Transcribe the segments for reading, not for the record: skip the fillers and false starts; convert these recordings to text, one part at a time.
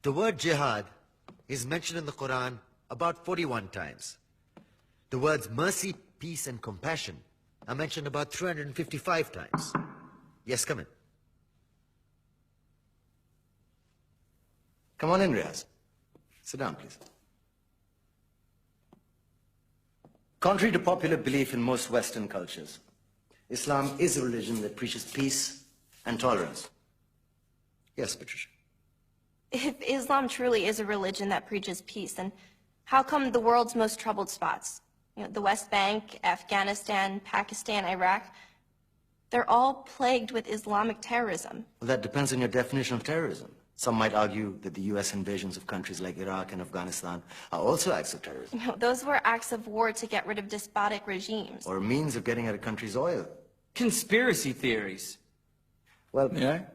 The word jihad is mentioned in the Quran about 41 times. The words mercy, peace, and compassion are mentioned about 355 times. Yes, come in. Come on in, Riaz. Sit down, please. Contrary to popular belief in most Western cultures, Islam is a religion that preaches peace and tolerance. Yes, Patricia. If Islam truly is a religion that preaches peace, then how come the world's most troubled spots, the West Bank, Afghanistan, Pakistan, Iraq, they're all plagued with Islamic terrorism? Well, that depends on your definition of terrorism. Some might argue that the U.S. invasions of countries like Iraq and Afghanistan are also acts of terrorism. Those were acts of war to get rid of despotic regimes. Or a means of getting at a country's oil. Conspiracy theories. Well, May I?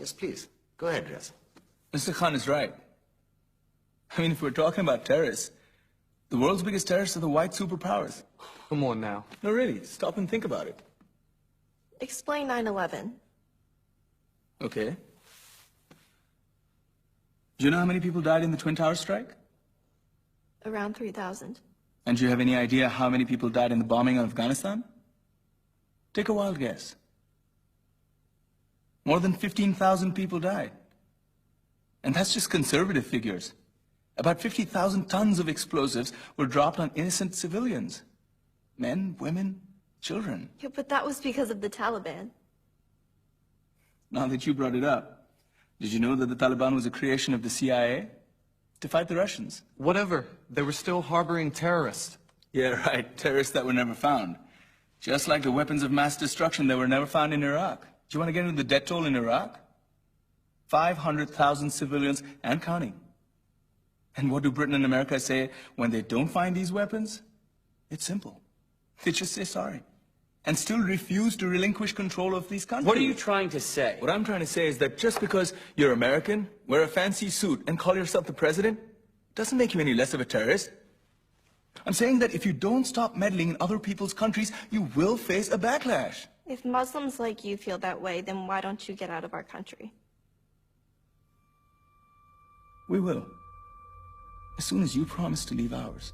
Yes, please. Go ahead, Riaz. Mr. Khan is right. I mean, if we're talking about terrorists, the world's biggest terrorists are the white superpowers. Come on now. No, really, stop and think about it. Explain 9/11. Okay. Do you know how many people died in the Twin Towers strike? Around 3,000. And do you have any idea how many people died in the bombing of Afghanistan? Take a wild guess. More than 15,000 people died. And that's just conservative figures. About 50,000 tons of explosives were dropped on innocent civilians. Men, women, children. Yeah, but that was because of the Taliban. Now that you brought it up, did you know that the Taliban was a creation of the CIA to fight the Russians? Whatever. They were still harboring terrorists. Yeah, right. Terrorists that were never found. Just like the weapons of mass destruction that were never found in Iraq. Do you want to get into the death toll in Iraq? 500,000 civilians and counting. And what do Britain and America say when they don't find these weapons? It's simple. They just say sorry. And still refuse to relinquish control of these countries. What are you trying to say? What I'm trying to say is that just because you're American, wear a fancy suit, and call yourself the president, doesn't make you any less of a terrorist. I'm saying that if you don't stop meddling in other people's countries, you will face a backlash. If Muslims like you feel that way, then why don't you get out of our country? We will. As soon as you promise to leave ours.